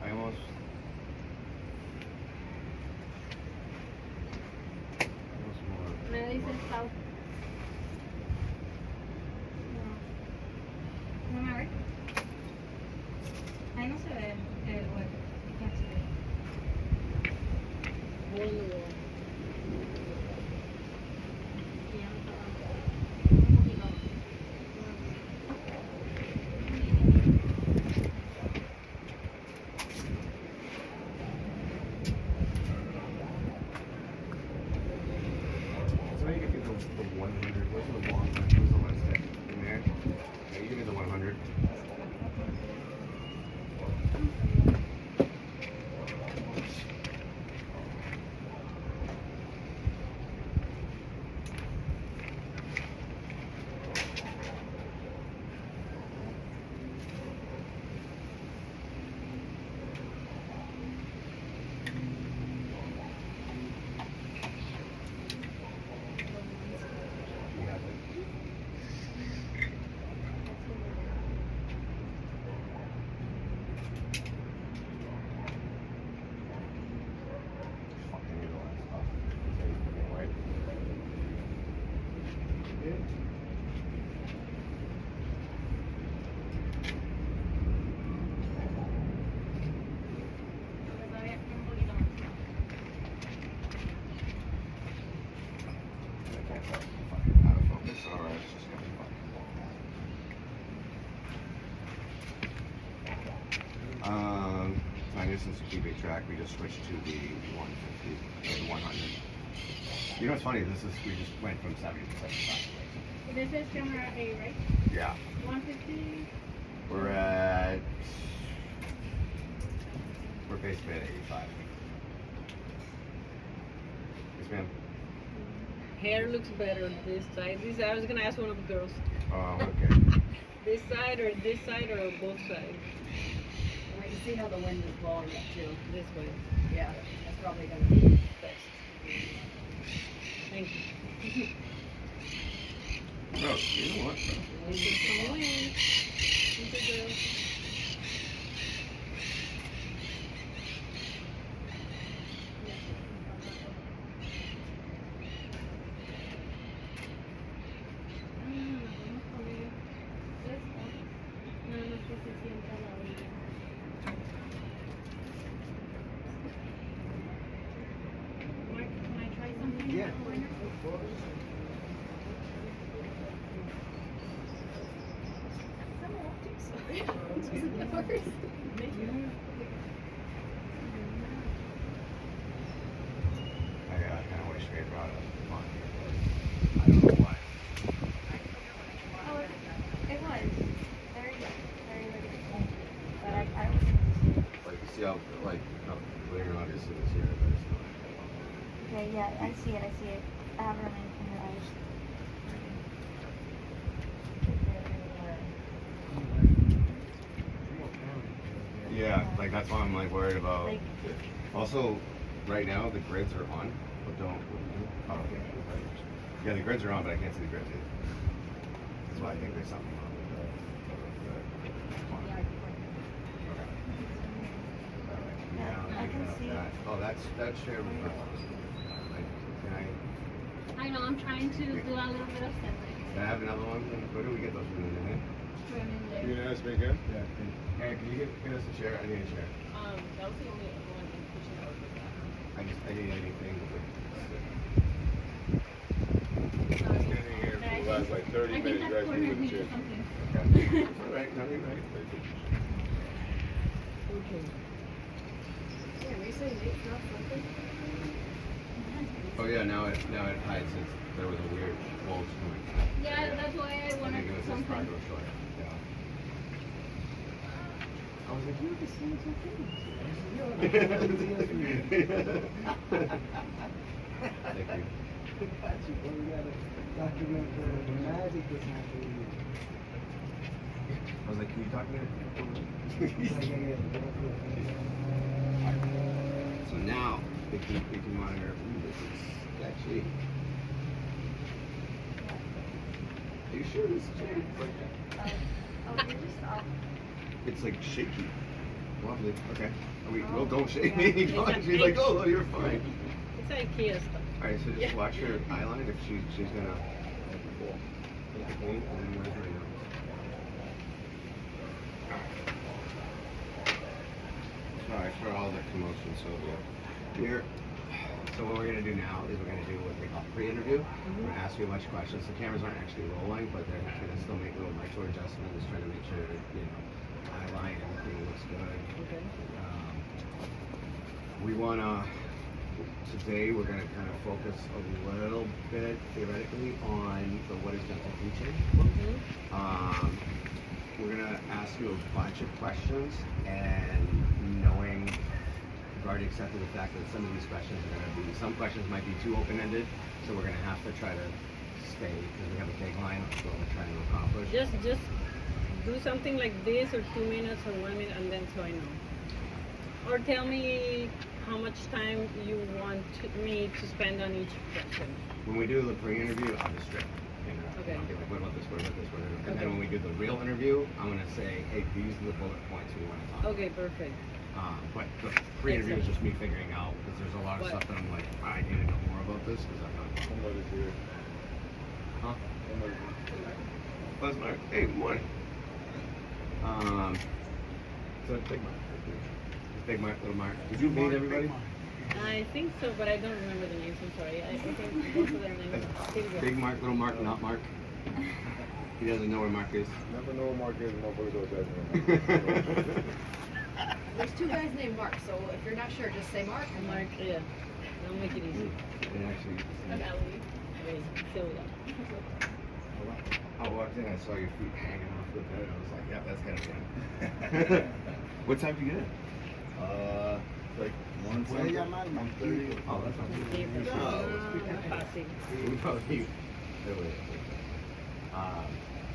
I almost. Me dicen South. No. No me ve. Ahí no se ve el hueco. So you can get the 100. What's the long one? What's the one stick in there? Yeah, you can get the 100. You have it. Fucking middle and stuff. Right? Yeah. Todavía un poquito más. I can't tell. Fucking out of focus. Alright, it's just gonna be fun. I guess since keeping track, we just switched to the 150, or the 100. You know what's funny? We just went from 70 to 75. This is camera A, right? Yeah. 150. We're basically at 85. Yes, ma'am. Hair looks better on this side. I was gonna ask one of the girls. Oh, okay. This side or both sides? We can see how the wind is blowing it too. This way. Yeah, that's probably gonna be best. Thank you. Bro, you know what? This is some wind. Thank you, girl. No, no sé si sienta la orilla. Mark, can I try something? Yeah. Of course. I kind of wish we had brought it on here, but I don't know why. Oh, it was. Very good. Very, very good. But I was. Like, you see how clear and obvious it is here, but it's not. Okay, yeah, I see it. I see it. I have it in your eyes. Yeah, like that's why I'm like worried about. Like, Also, right now the grids are on, but don't. Oh, okay. Yeah, the grids are on, but I can't see the grids either. That's why I think there's something wrong with the. Okay. Alright. Yeah, I can see. Oh, that's shared with her. Like, I know. I'm trying to do a little bit of sensing. can I have another one? Where do we get those from in there? Put 'em in there. You gonna ask me again? Yeah. Aaron, can you get us a chair? I need a chair. That was the only one in the kitchen that was with that. I need anything with. Standing here for the last like 30 I think minutes, that guys, corner with the needs chair. something. Okay. All right, no, you're right. Okay. Yeah, we say Nate's not something. Oh yeah, now it hides since there was a weird bulge coming. Yeah, that's why I I wanted think it was this something. cargo short. Yeah. I was like, you're the same Thank you. I was like, can you talk to me? So now we can monitor. Ooh, this is sketchy. Are you sure this is like Oh, you just off. it's like shaky? Lovely. Okay. Well, don't shake me. She's like, oh, you're fine. It's IKEA stuff. All right, so just watch her eyeline if she's gonna. Clean, and then where's my nose? Sorry for all the commotion, Sylvia. Here. So what we're gonna do now is we're gonna do what they call pre-interview. We're gonna ask you a bunch of questions. The cameras aren't actually rolling, but they're gonna still make little micro adjustments, trying to make sure that eyeline, everything looks good. Okay. We wanna today we're gonna kind of focus a little bit theoretically on the what is dental teaching. We're gonna ask you a bunch of questions, and knowing we've already accepted the fact that some of these questions are gonna be some questions might be too open-ended, so we're gonna have to try to stay because we have a big line of what we're trying to accomplish. Just do something like this, or 2 minutes, or 1 minute, and then so I know. Or tell me how much time you want me to spend on each question. When we do the pre-interview, I'll just straight. Okay. I'll be like, what about this, what about this, what about this? And Okay. then when we do the real interview, I'm gonna say, hey, these are the bullet points we want to talk about. Okay, perfect. But the pre-interview is just me figuring out, because there's a lot of What? stuff that I'm like, I need to know more about this, because I'm not. Somebody's here. Huh? Somebody's here. Buzz Mark, hey, good morning. So Big Mark. It's Big Mark, Little Mark. Did you meet everybody? I think so, but I don't remember the names. I'm sorry. I think both of their names are Silvia. Big Mark, Little Mark, not Mark. He doesn't know where Mark is. Never know what Mark is, motherfucker goes that. There's 2 guys named Mark, so if you're not sure, just say Mark. And Mark, yeah. I'll make it easy. And actually, Wait, Silvia. I walked in, I saw your feet hanging off the bed. I was like, yeah, that's gotta be him. What time did you get in? Like Puede llamar, 1:30. Oh, that's not too Sí, bad. pero no, fácil. We probably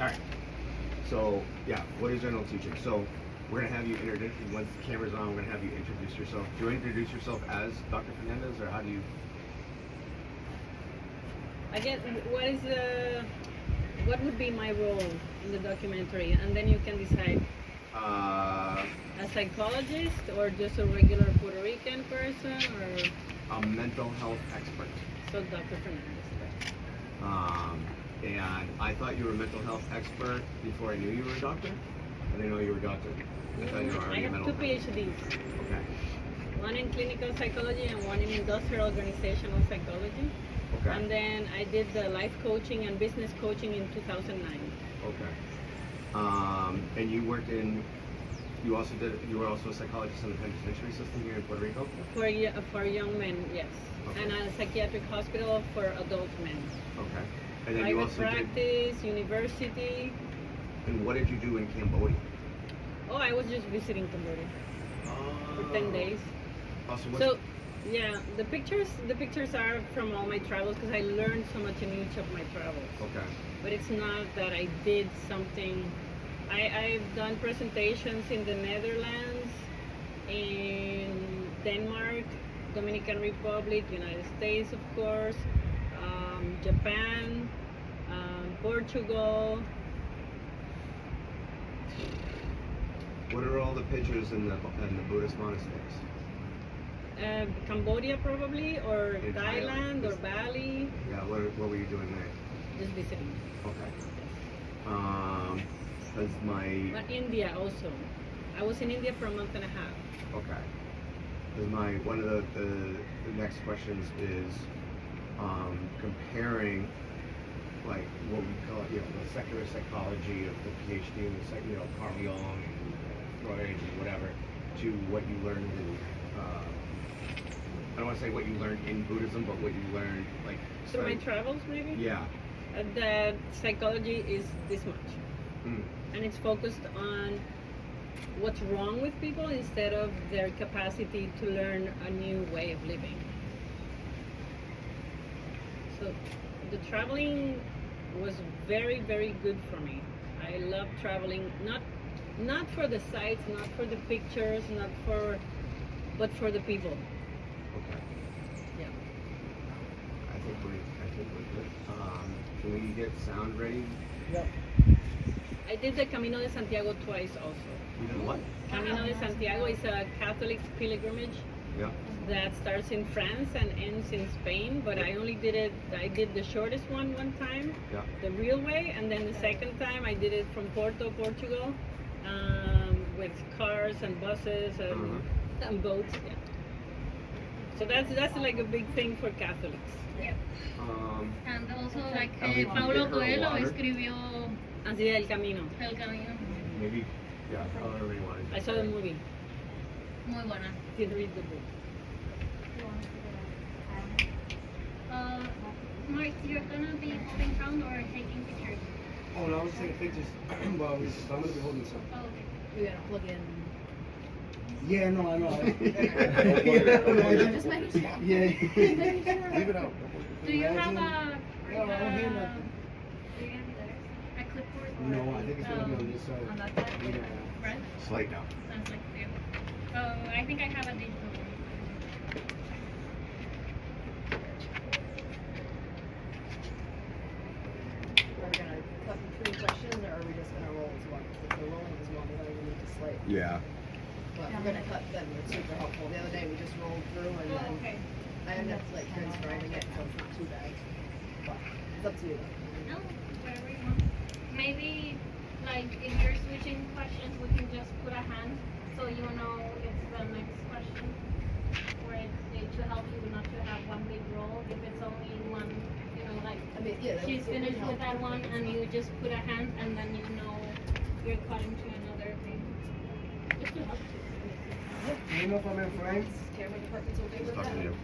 alright. So yeah, what is general teaching? So we're gonna have you introduce once the camera's on, we're gonna have you introduce yourself. Do you introduce yourself as Dr. Fernandez, or how do you? I guess what would be my role in the documentary, and then you can decide a psychologist or just a regular Puerto Rican person, or A mental health expert. so Dr. Fernandez. And I thought you were a mental health expert before I knew you were a doctor. I didn't know you were a doctor. I thought you were I already a have mental 2 PhDs, Okay. one in clinical psychology and one in industrial organizational psychology. Okay. And then I did the life coaching and business coaching in 2009. Okay. And you worked in. You were also a psychologist in the penitentiary system here in Puerto Rico. For young men, yes. Okay. And a psychiatric hospital for adult men. Okay. And then you Private also did. practice, university. And what did you do in Cambodia? Oh, I was just visiting Cambodia for 10 days. Also, So, yeah, the pictures are from all my travels because I learned so much in each of my travels. okay. But it's not that I did something. I've done presentations in the Netherlands, in Denmark, Dominican Republic, United States, of course, Japan, Portugal. What are all the pictures in the Buddhist monasteries? Cambodia probably, or In Thailand, Thailand. or Bali. Yeah. What were you doing there? Just visiting. Okay. Because But India also. I was in India for a month and a half. Okay. Because one of the next questions is comparing like what we call the secular psychology of the PhD and the Carl Jung and Freud and whatever to what you learned in I don't want to say what you learned in Buddhism, but what you learned like So my studying- travels maybe? Yeah. That psychology is this much. Mm. And it's focused on what's wrong with people instead of their capacity to learn a new way of living. So the traveling was very, very good for me. I love traveling, not for the sights, not for the pictures, but for the people. Okay. Yeah. I think we're good. Can we get sound ready? I did the Camino de Santiago twice also. You did what? Camino Camino de Santiago is a Catholic pilgrimage Yeah. that starts in France and ends in Spain. But I did the shortest one time, Yeah. the real way, and then the second time I did it from Porto, Portugal, with cars and buses and boats. Yeah. So that's like a big thing for Catholics. And also, like, And we can Paulo get her Coelho water. escribió Así El Camino. El Camino. Maybe. Yeah. However you want. I saw the movie. Muy buena. Didn't read the book. Mark, you're gonna be moving around or taking pictures? Oh, no, I was taking pictures while we I'm gonna be holding some. Oh, okay. We gotta plug in. Yeah, no, I know. Just making sure. Yeah. Leave it out. Do you have Imagine- a No, I don't hear nothing. Are you gonna be there? A clipboard? Or No, I think it's gonna be on this side. On that side? Yeah. Right? Slide down. Sounds like you. I think I have a digital one. Are we gonna cut between questions or are we just gonna roll as one? If we're rolling as one, we don't even need to slate. Yeah. But if we're gonna cut them, it's super helpful. The other day we just rolled through and Oh, then okay. I ended up like transcribing it, so it's not too bad. But it's up to you. No, whatever you want. Maybe, like, if you're switching questions, we can just put a hand so you know it's the next question. Or to help you not to have one big roll. If it's only one, you know, like, I mean, yeah. she's that would finished help. with that one and you just put a hand and then you know you're cutting to another thing. Just to help you. You know if I'm in France? Camera department's okay with Talk that? to you.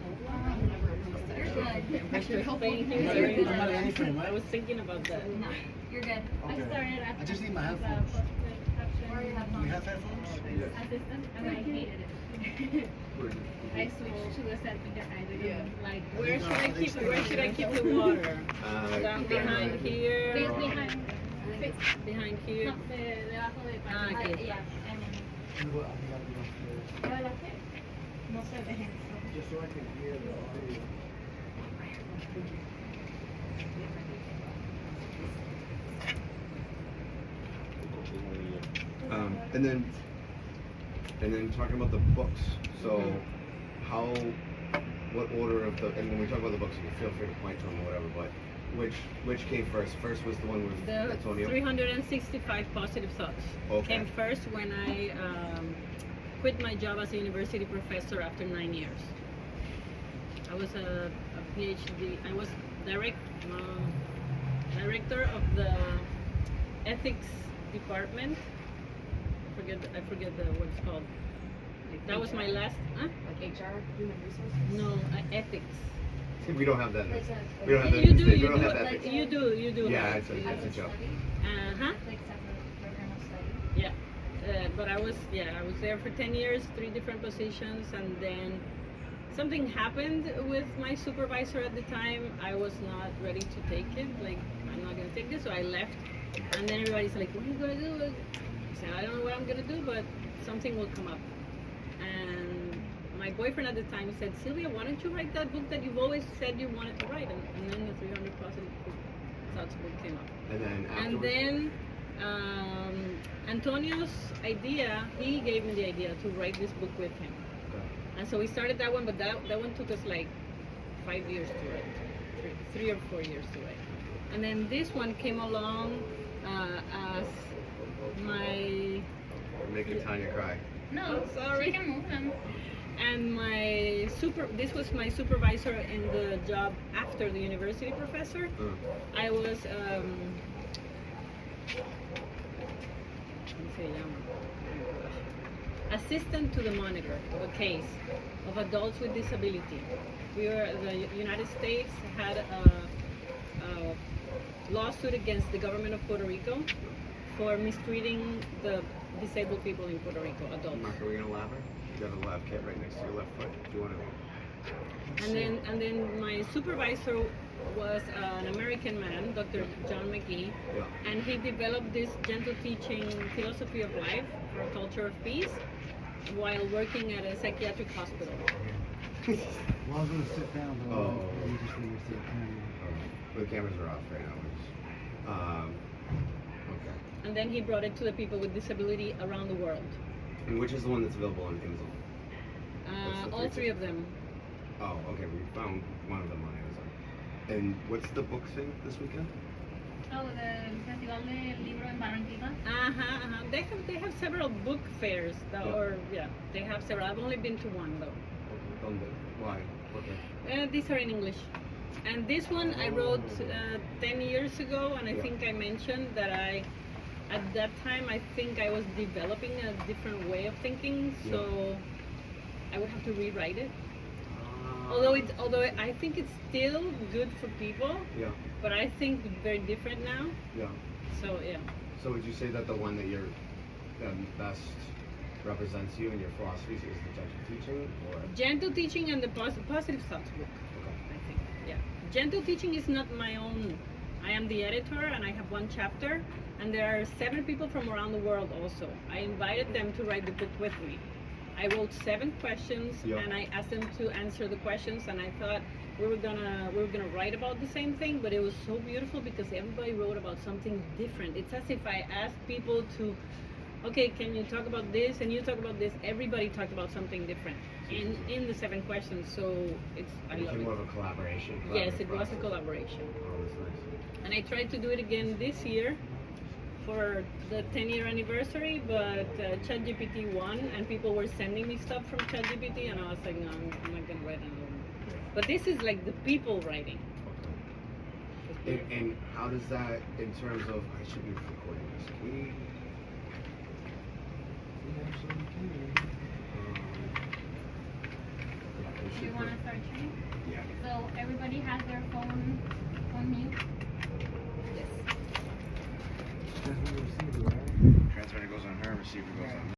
You're good. Extra helpful. Thank you Yeah, very I'm not in much. frame, I right? was thinking about that. No, you're good. I Okay. started at I just need my as a headphones. post-production Or your Do you have headphones? Yeah. assistant and I hated it. I switched to the set because I didn't Yeah. like Where should I keep the water? Down behind here. This behind. Behind here. No, debajo de Ah, aquí. yeah, You will- I gotta be upstairs. no se dejen. Just so I can hear the video. And then talking about the books. So, what order of the? And when we talk about the books, you can feel free to point to them or whatever. But which came first? First was the one with The Antonio. 365 positive thoughts Okay. came first when I quit my job as a university professor after 9 years. I was a PhD. I was director of the ethics department. I forget what it's called. That was my last. Huh? Like HR, human resources? No, ethics. We don't have that. Like We don't have that. You do, we you don't do, have that. like, you do. Yeah, have it's a joke. Uh-huh. Like separate program of study. Yeah, but I was there for 10 years, 3 different positions, and then something happened with my supervisor at the time. I was not ready to take it. Like, I'm not gonna take this, so I left. And then everybody's like, "What are you gonna do?" I said, "I don't know what I'm gonna do, but something will come up." And my boyfriend at the time said, "Sylvia, why don't you write that book that you've always said you wanted to write?" And then the 300 positive thoughts book came up. And then And afterwards. then Antonio's idea, he gave me the idea to write this book with him. And so we started that one, but that one took us like 5 years to write, 3 or 4 years to write. And then this one came along as my, Making Tanya cry. No, I'm sorry. she can move them. and this was my supervisor in the job after the university professor. I was, ¿cómo se llama? Assistant to the monitor of a case of adults with disability. The United States had a lawsuit against the government of Puerto Rico for mistreating the disabled people in Puerto Rico, adults. Mark, are we gonna lab her? You got a lab kit right next to your left foot. Do you want to? And then my supervisor was an American man, Dr. John McGee, Yeah. and he developed this gentle teaching philosophy of life for a culture of peace while working at a psychiatric hospital. Well, I was gonna sit down, but Oh. you just need to sit down. The cameras are off right now. Okay. And then he brought it to the people with disability around the world. And which is the one that's available on Amazon? That's the All three of them. Oh, okay. We found one of them on Amazon. And what's the book thing this weekend? Oh, the Festival del Libro en Barranquilla. They have several book fairs, though, Yeah. or yeah, they have several. I've only been to one though. ¿Dónde? Why? Okay. These are in English. And this one I wrote 10 years ago, and I Yeah. think I mentioned that at that time, I think I was developing a different way of thinking, so I would have to rewrite it. Although I think it's still good for people, Yeah. but I think very different now. Yeah. So yeah. So would you say that the one that you're best represents you and your philosophies is the gentle teaching, or? Gentle teaching and the positive thoughts book. Okay. I think, yeah. Gentle teaching is not my own. I am the editor and I have one chapter, and there are 7 people from around the world also. I invited them to write the book with me. I wrote 7 questions Yeah. and I asked them to answer the questions, and I thought we were gonna write about the same thing, but it was so beautiful because everybody wrote about something different. It's as if I asked people to, okay, can you talk about this and you talk about this? Everybody talked about something different in the 7 questions, so I It love became more it. of a collaboration. Yes, it collaborative was a process. collaboration. Oh, that's nice. And I tried to do it again this year for the 10-year anniversary, but ChatGPT won, and people were sending me stuff from ChatGPT, and I was like, no, I'm not gonna write another one. But this is like the people writing. And how does that, in terms of, I should be recording this. Can we actually can. Yeah, we Do should you want to put- start training? Yeah. So everybody has their phone on mute. Yes. Transmitter goes on her, receiver goes on me.